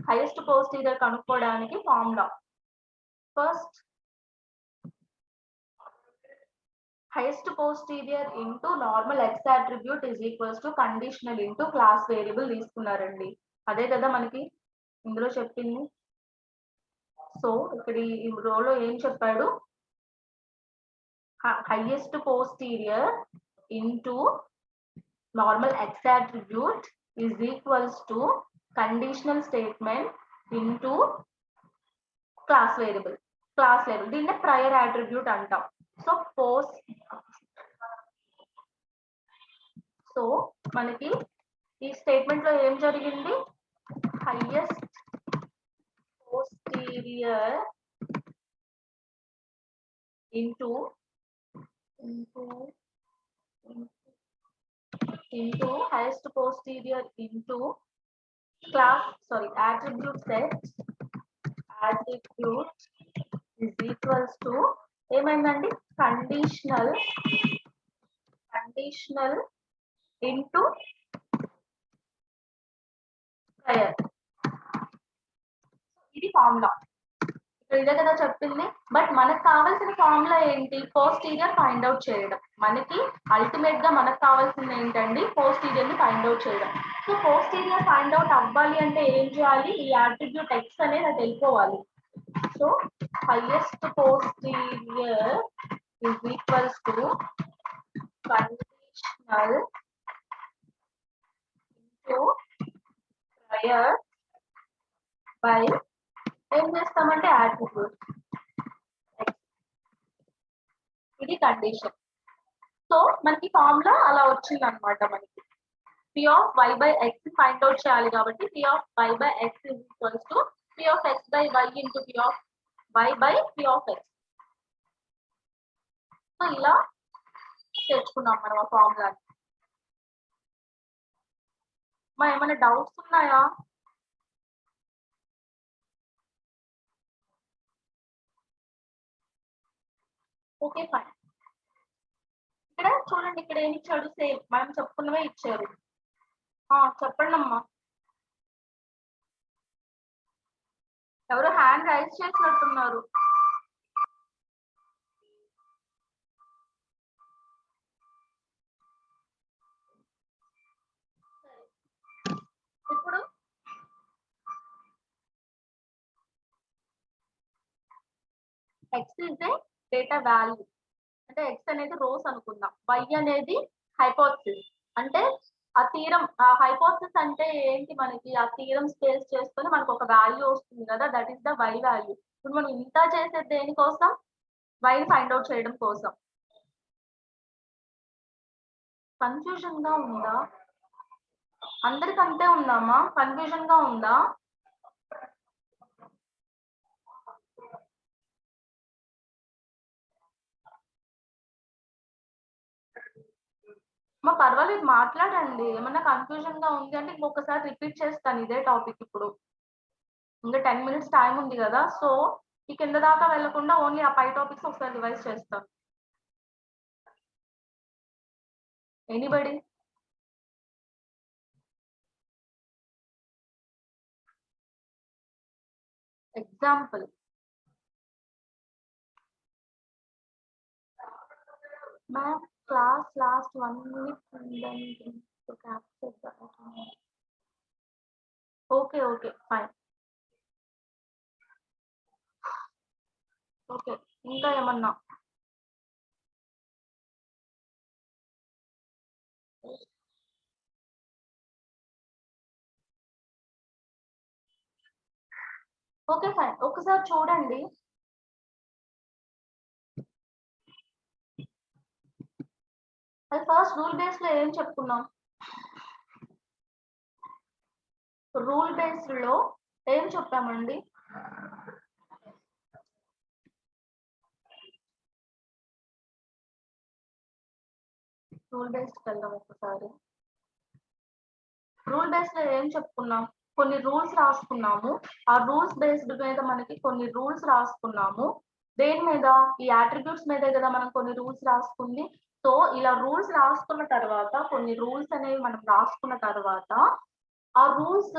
హైయెస్ట్ పోస్టీరియర్ కనుక్కోవడానికి formula. First highest posterior into normal x attribute is equals to conditional into class variable తీసుకున్నారండి. అదే కదా మనకి ఇందులో చెప్పింది. సో ఇక్కడ ఈ రోలో ఏం చెప్పాడు, highest posterior into normal x attribute is equals to conditional statement into class variable, class label. దీన్ని prior attribute అంటాం. సో మనకి ఈ స్టేట్మెంట్ లో ఏం జరిగింది, highest posterior into highest posterior into attribute set is equals to ఏమైందండి, కండిషనల్ ఇంటూ prior. ఇది ఫార్ములా. ఇదే కదా చెప్పింది. బట్ మనకు కావాల్సిన ఫార్ములా ఏంటి, పోస్టీరియర్ ఫైండ్ అవుట్ చేయడం. మనకి అల్టిమేట్ గా మనకు కావాల్సింది ఏంటండి, పోస్టీరియర్ ని ఫైండ్ అవుట్ చేయడం. సో పోస్టీరియర్ ఫైండ్ అవుట్ అవ్వాలి అంటే ఏం చేయాలి, ఈ అట్రిబ్యూట్ ఎక్స్ అనేది అది వెళ్ళిపోవాలి. So highest posterior is equals to conditional into prior by ఏం చేస్తామంటే అట్రిబ్యూట్. ఇది కండిషన్. సో మనకి ఫార్ములా అలా వచ్చింది అనమాట. మనకి p of y by x find out చేయాలి కాబట్టి p of y by x is equals to p of x by y into p of y by p of x. So ఇలా తెచ్చుకున్నాం మనం ఆ ఫార్ములా. మరి ఏమైనా డౌట్స్ ఉన్నాయా? Okay fine. ఇక్కడ చూడండి, ఇక్కడ ఏమి ఇచ్చాడు, సేమ్ మనం చెప్పుకున్నవే ఇచ్చారు. చెప్పండి అమ్మా. ఎవరో హ్యాండ్ రైజ్ చేసినట్టున్నారు. ఇప్పుడు X is a data value, అంటే ఎక్స్ అనేది రోస్ అనుకుందాం, వై అనేది హైపోథసిస్. అంటే ఆ థీరం, ఆ హైపోథసిస్ అంటే ఏంటి, మనకి ఆ థీరం స్పేస్ చేసుకొని మనకు ఒక వాల్యూ వస్తుంది కదా, that is the Y value. ఇప్పుడు మనం ఇంత చేసేది దేనికోసం, వైని ఫైండ్ అవుట్ చేయడం కోసం. కన్ఫ్యూజన్ గా ఉందా? అందరికంటే ఉందామా? కన్ఫ్యూజన్ గా ఉందా? మా పర్వాలేదు, మాట్లాడండి. ఏమన్నా కన్ఫ్యూజన్ గా ఉంది అంటే ఇంకొకసారి రిపీట్ చేస్తాను ఇదే టాపిక్. ఇప్పుడు ఇంకా 10 minutes టైం ఉంది కదా, సో ఈ కింద దాకా వెళ్లకుండా ఓన్లీ ఆ పై టాపిక్స్ ఒకసారి రివైజ్ చేస్తాం. Anybody? Example. Ma'am, class last 1 minute and then to capture the. Okay, okay, fine. Okay, ఇంకా ఏమన్నా? ఓకే ఫైన్, ఒకసారి చూడండి. అది ఫస్ట్ రూల్ బేస్ లో ఏం చెప్పుకున్నాం? రూల్ బేస్డ్ లో ఏం చెప్పామండి? రూల్ బేస్డ్ వెళ్దాం ఒకసారి. రూల్ బేస్డ్ లో ఏం చెప్పుకున్నాం? కొన్ని రూల్స్ రాసుకున్నాము. ఆ రూల్స్ బేస్డ్ మీద మనకి కొన్ని రూల్స్ రాసుకున్నాము. దేని మీద? ఈ అట్రిబ్యూట్స్ మీదే కదా మనం కొన్ని రూల్స్ రాసుకుంది. సో ఇలా రూల్స్ రాసుకున్న తర్వాత, కొన్ని రూల్స్ అనేవి మనం రాసుకున్న తర్వాత, ఆ రూల్స్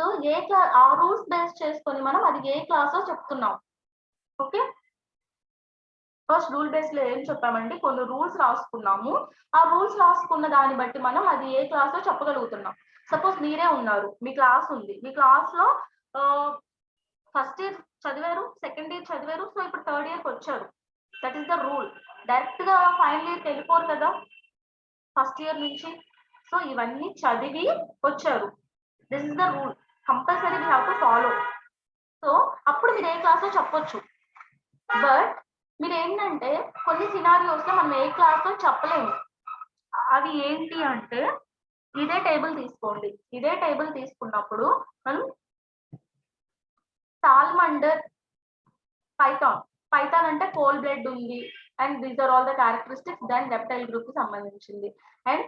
ఆ రూల్స్ బేస్ చేసుకొని మనం అది ఏ క్లాసో చెప్తున్నాం. ఓకే, ఫస్ట్ రూల్ బేస్ లో ఏం చెప్పామండి? కొన్ని రూల్స్ రాసుకున్నాము. ఆ రూల్స్ రాసుకున్న దాన్ని బట్టి మనం అది ఏ క్లాసో చెప్పగలుగుతున్నాం. సపోజ్ మీరే ఉన్నారు, మీ క్లాస్ ఉంది, మీ క్లాస్ లో ఫస్ట్ ఇయర్ చదివారు, సెకండ్ ఇయర్ చదివారు, సో ఇప్పుడు థర్డ్ ఇయర్కి వచ్చారు. That is the rule. Direct గా ఫైనల్ ఇయర్కి వెళ్ళిపోరు కదా ఫస్ట్ ఇయర్ నుంచి. సో ఇవన్నీ చదివి వచ్చారు. This is the rule, compulsory we have to follow. So అప్పుడు మీరు ఏ క్లాసో చెప్పొచ్చు. బట్ మీరు ఏంటంటే కొన్ని సినారియోస్ లో మనం ఏ క్లాసో చెప్పలేము. అవి ఏంటి అంటే, ఇదే టేబుల్ తీసుకోండి. ఇదే టేబుల్ తీసుకున్నప్పుడు మనం సాల్మండర్, పైథాన్ అంటే కోల్ బ్లడ్ ఉంది, and these are all the characteristics. Then reptile group కి సంబంధించింది. అండ్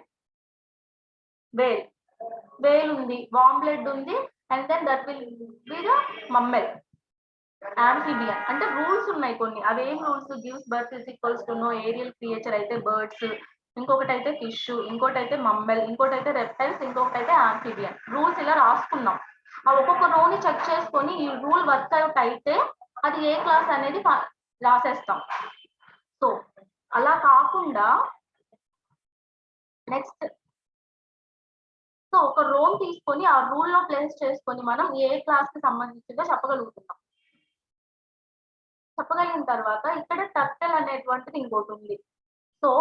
వేల్ ఉంది, వామ్ బ్లడ్ ఉంది, and then that will be the mammal. Amphibian అంటే రూల్స్ ఉన్నాయి కొన్ని. అవేం rules? Gives birth is equals to no aerial creature అయితే బర్డ్స్, ఇంకొకటి అయితే ఫిష్, ఇంకోటి అయితే మమ్మల్, ఇంకోటి అయితే రెప్టైల్స్, ఇంకొకటి అయితే ఆంఫిబియన్. రూల్స్ ఇలా రాసుకున్నాం. ఆ ఒక్కొక్క రోని చెక్ చేసుకొని ఈ రూల్ వర్క్ అవుట్ అయితే అది ఏ క్లాస్ అనేది రాసేస్తాం. సో అలా కాకుండా నెక్స్ట్, సో ఒక రోల్ తీసుకొని ఆ రూల్ లో ప్లేస్ చేసుకొని మనం ఏ క్లాస్ కి సంబంధించిందో చెప్పగలుగుతున్నాం. చెప్పగలిగిన తర్వాత ఇక్కడ టర్టల్ అనేటువంటిది ఇంకోటి ఉంది. సో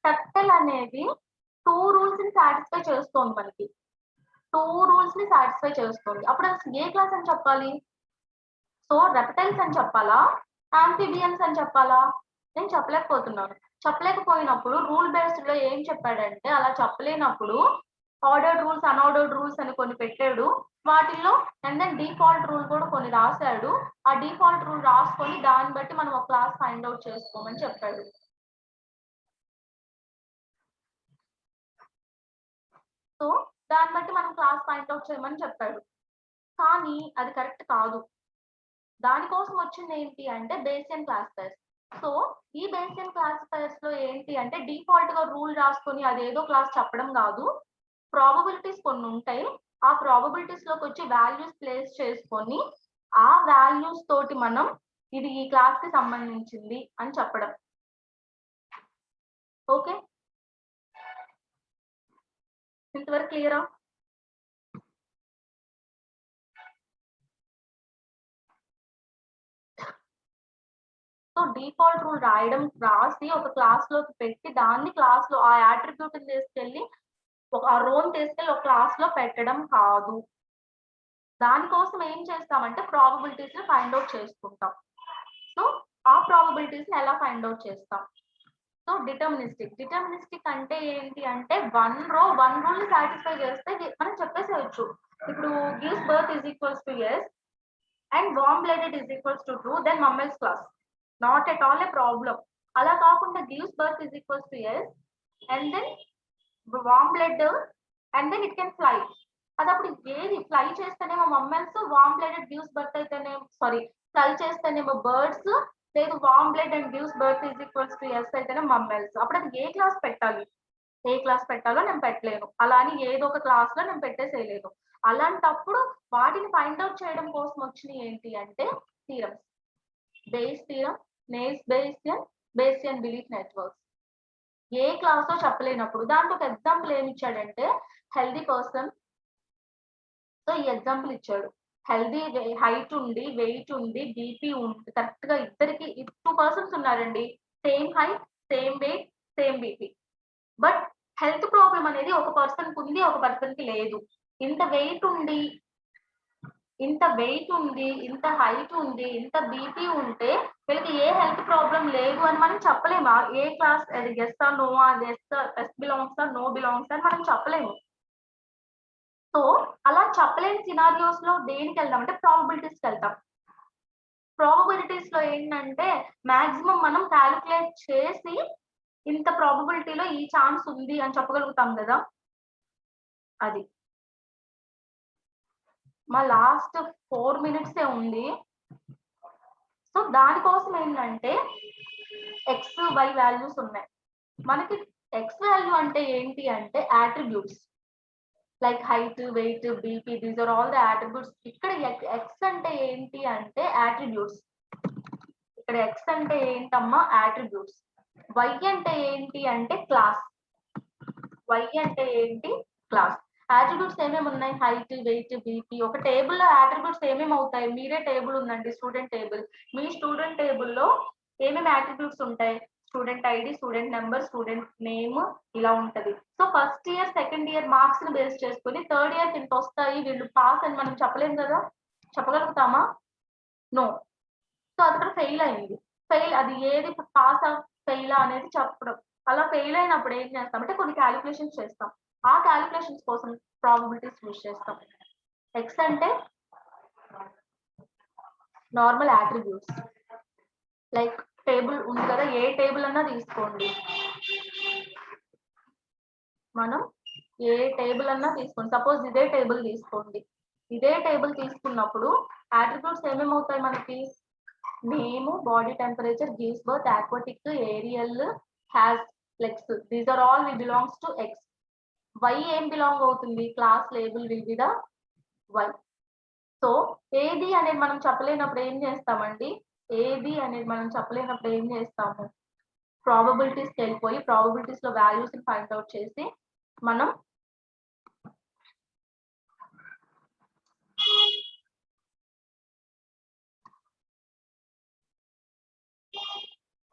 టర్టల్ అనేది 2 రూల్స్ ని సాటిస్ఫై చేస్తోంది మనకి. 2 రూల్స్ ని సాటిస్ఫై చేస్తుంది. అప్పుడు అసలు ఏ క్లాస్ అని చెప్పాలి? సో రెప్టైల్స్ అని చెప్పాలా, ఆంఫిబియన్స్ అని చెప్పాలా? నేను చెప్పలేకపోతున్నాను. చెప్పలేకపోయినప్పుడు రూల్ బేస్డ్ లో ఏం చెప్పాడంటే, అలా చెప్పలేనప్పుడు ఆర్డర్డ్ రూల్స్, అన్ఆర్డర్డ్ రూల్స్ అని కొన్ని పెట్టాడు. వాటిల్లో అండ్ దెన్ డిఫాల్ట్ రూల్ కూడా కొన్ని రాశాడు. ఆ డిఫాల్ట్ రూల్ రాసుకొని దాన్ని బట్టి మనం ఒక క్లాస్ ఫైండ్ అవుట్ చేసుకోమని చెప్పాడు. సో దాన్ని బట్టి మనం క్లాస్ ఫైండ్ అవుట్ చేయమని చెప్పాడు. కానీ అది కరెక్ట్ కాదు. దానికోసం వచ్చింది ఏంటి అంటే బేసియన్ క్లాసిఫైయర్స్. సో ఈ బేసియన్ క్లాసిఫైయర్స్ లో ఏంటి అంటే డిఫాల్ట్ గా రూల్ రాసుకొని అదేదో క్లాస్ చెప్పడం కాదు. ప్రాబబిలిటీస్ కొన్ని ఉంటాయి. ఆ ప్రాబబిలిటీస్ లోకి వచ్చి వాల్యూస్ ప్లేస్ చేసుకొని ఆ వాల్యూస్ తోటి మనం ఇది ఈ క్లాస్ కి సంబంధించింది అని చెప్పడం. ఓకే, ఇంతవరకు క్లియరా? సో డిఫాల్ట్ రూల్ రాసి ఒక క్లాస్ లోకి పెట్టి దాన్ని క్లాస్ లో ఆ యాట్రిబ్యూట్ తీసుకెళ్ళి ఆ రోల్ తీసుకెళ్ళి ఒక క్లాస్ లో పెట్టడం కాదు. దానికోసం ఏం చేస్తామంటే ప్రాబబిలిటీస్ ని ఫైండ్ అవుట్ చేసుకుంటాం. సో ఆ ప్రాబబిలిటీస్ ని ఎలా ఫైండ్ అవుట్ చేస్తాం? సో డిటర్మినిస్టిక్ అంటే ఏంటి అంటే వన్ రూల్ ని సాటిస్ఫై చేస్తే మనం చెప్పేసేయచ్చు. ఇప్పుడు gives birth is equals to yes and warm blooded is equals to true, then mammals class, not at all a problem. అలా కాకుండా gives birth is equals to yes and then warm blood and then it can fly. అది అప్పుడు ఏది ఫ్లై చేస్తేనేమో mammals, warm blooded gives birth అయితేనేమో ఫ్లై చేస్తేనేమో బర్డ్స్, లేదు warm blood and gives birth is equals to yes అయితేనే మమ్మల్స్. అప్పుడు అది ఏ క్లాస్ పెట్టాలి? ఏ క్లాస్ పెట్టాలో నేను పెట్టలేను. అలా అని ఏదో ఒక క్లాస్ లో నేను పెట్టేసేయలేదు. అలాంటప్పుడు వాటిని ఫైండ్ అవుట్ చేయడం కోసం వచ్చినాయి ఏంటి అంటే థీరమ్స్. బేస్ థీరం, నేస్ బేసియన్, బేసియన్ బిలీఫ్ నెట్వర్క్స్. ఏ క్లాస్ లో చెప్పలేనప్పుడు దాంట్లో ఒక ఎగ్జాంపుల్ ఏమి ఇచ్చాడంటే హెల్దీ పర్సన్. సో ఈ ఎగ్జాంపుల్ ఇచ్చాడు. హెల్దీ హైట్ ఉండి, వెయిట్ ఉండి, బీపీ ఉండి, కరెక్ట్ గా ఇద్దరికి 2 పర్సన్స్ ఉన్నారండి, same height, same weight, same BP. But health problem అనేది ఒక పర్సన్ కి ఉంది, ఒక పర్సన్ కి లేదు. ఇంత వెయిట్ ఉంది, ఇంత హైట్ ఉంది, ఇంత బీపీ ఉంటే వీళ్ళకి ఏ హెల్త్ ప్రాబ్లం లేదు అని మనం చెప్పలేమా? ఏ క్లాస్ అది ఎస్ ఆర్ నో, అది yes belongs or no belongs అని మనం చెప్పలేము. సో అలా చెప్పలేని సినారియోస్ లో దేనికి వెళ్దాం అంటే ప్రాబబిలిటీస్కి వెళ్తాం. ప్రాబబిలిటీస్ లో ఏంటంటే మాక్సిమం మనం క్యాలిక్యులేట్ చేసి ఇంత ప్రాబబిలిటీలో ఈ ఛాన్స్ ఉంది అని చెప్పగలుగుతాం కదా. అది మా లాస్ట్ 4 minutes ఉంది. సో దానికోసం ఏంటంటే ఎక్స్ వై వాల్యూస్ ఉన్నాయి మనకి. ఎక్స్ వాల్యూ అంటే ఏంటి అంటే attributes like height, weight, BP, these are all the attributes. ఇక్కడ ఎక్స్ అంటే ఏంటి అంటే అట్రిబ్యూట్స్. ఇక్కడ ఎక్స్ అంటే ఏంటమ్మా? అట్రిబ్యూట్స్. వై అంటే ఏంటి అంటే క్లాస్. వై అంటే ఏంటి? క్లాస్. అట్రిబ్యూట్స్ ఏమేమి ఉన్నాయి? Height, weight, BP. ఒక టేబుల్లో అట్రిబ్యూట్స్ ఏమేమి అవుతాయి? మీరే టేబుల్ ఉందండి, స్టూడెంట్ టేబుల్. మీ స్టూడెంట్ టేబుల్లో ఏమేమి అట్రిబ్యూట్స్ ఉంటాయి? Student ID, student number, student name, ఇలా ఉంటది. So first year, second year marks ని బేస్ చేసుకుని థర్డ్ ఇయర్ ఇంత వస్తాయి, వీళ్ళు పాస్ అని మనం చెప్పలేం కదా. చెప్పగలుగుతామా? నో. సో అక్కడ ఫెయిల్ అయింది. అది ఏది పాస్ ఫెయిల్ అనేది చెప్పడం. అలా ఫెయిల్ అయినప్పుడు ఏం చేస్తామంటే కొన్ని క్యాలిక్యులేషన్స్ చేస్తాం. ఆ క్యాలిక్యులేషన్స్ కోసం ప్రాబబిలిటీస్ యూజ్ చేస్తాం. ఎక్స్ అంటే నార్మల్ అట్రిబ్యూట్స్. లైక్ టేబుల్ ఉంది కదా, ఏ టేబుల్ అన్నా తీసుకోండి, మనం ఏ టేబుల్ అన్నా తీసుకోండి. సపోజ్ ఇదే టేబుల్ తీసుకోండి. ఇదే టేబుల్ తీసుకున్నప్పుడు అట్రిబ్యూట్స్ ఏమేమి అవుతాయి మనకి? Name, body temperature, gives birth, aquatic, aerial, has, flex. These are all belongs to X. Y ఏం బిలాంగ్ అవుతుంది? Class label will be the Y. So ఏది అనేది మనం చెప్పలేనప్పుడు ఏం చేస్తామండి? ఏది అనేది మనం చెప్పలేనప్పుడు ఏం చేస్తాము? ప్రాబబిలిటీస్కి వెళ్ళిపోయి ప్రాబబిలిటీస్ లో వాల్యూస్ ని ఫైండ్ అవుట్ చేసి మనం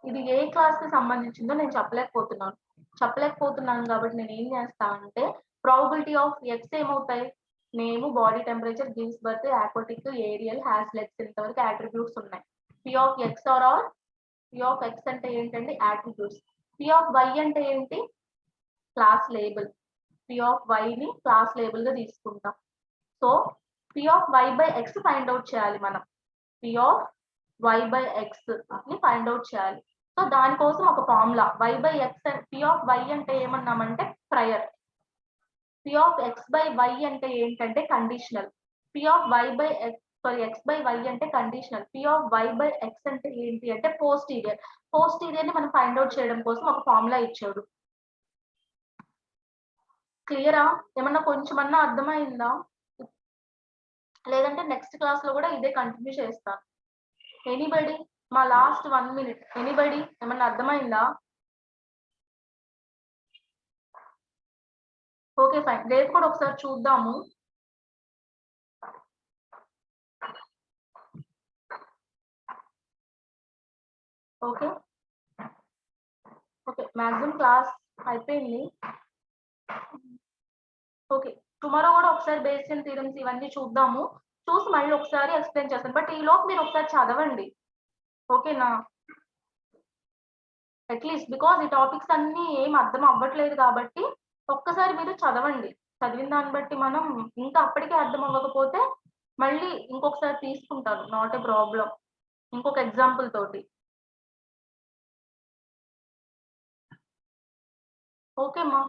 ఇది ఏ క్లాస్ కి సంబంధించిందో నేను చెప్పలేకపోతున్నాను కాబట్టి నేను ఏం చేస్తానంటే ప్రాబబిలిటీ ఆఫ్ ఎక్స్ ఏమవుతాయి? Name, body temperature, gives birth, aquatic, aerial, has, legs, ఇంతవరకు అట్రిబ్యూట్స్ ఉన్నాయి. P of X are all. P of X అంటే ఏంటండి? అట్రిబ్యూట్స్. పి ఆఫ్ వై అంటే ఏంటి? Class label. P of Y ని క్లాస్ లేబుల్ గా తీసుకుంటాం. So P of Y by X find out చేయాలి మనం. P of Y by X ని ఫైండ్ అవుట్ చేయాలి. సో దానికోసం ఒక formula why by X. P of Y అంటే ఏమన్నామంటే prior. P of X by Y అంటే ఏంటంటే conditional. P of Y by X X by Y అంటే conditional. P of Y by X అంటే ఏంటి అంటే పోస్టీరియర్. పోస్టీరియర్ ని మనం ఫైండ్ అవుట్ చేయడం కోసం ఒక ఫార్ములా ఇచ్చాడు. క్లియరా? ఏమన్నా కొంచెమన్నా అర్థమైందా? లేదంటే నెక్స్ట్ క్లాస్ లో కూడా ఇదే కంటిన్యూ చేస్తాను. ఎనీబడి మా లాస్ట్ 1 మినిట్ ఎనీబడి ఏమన్నా అర్థమైందా? Okay fine. రేపు కూడా ఒకసారి చూద్దాము. ఓకే ఓకే మాక్సిమం క్లాస్ అయిపోయింది. ఓకే టుమారో కూడా ఒకసారి బేసియన్ థీరమ్స్ ఇవన్నీ చూద్దాము. చూసి మళ్ళీ ఒకసారి ఎక్స్ప్లెయిన్ చేస్తాను. బట్ ఈ లోపు మీరు ఒకసారి చదవండి. ఓకేనా? అట్లీస్ట్ బికాజ్ ఈ టాపిక్స్ అన్ని ఏం అర్థం అవ్వట్లేదు కాబట్టి ఒక్కసారి మీరు చదవండి. చదివిన దాన్ని బట్టి మనం ఇంకా అప్పటికే అర్థం అవ్వకపోతే మళ్ళీ ఇంకొకసారి తీసుకుంటాను. Not a problem. ఇంకొక ఎగ్జాంపుల్ తోటి. ఓకే అమ్మా.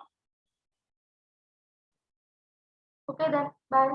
Okay then bye.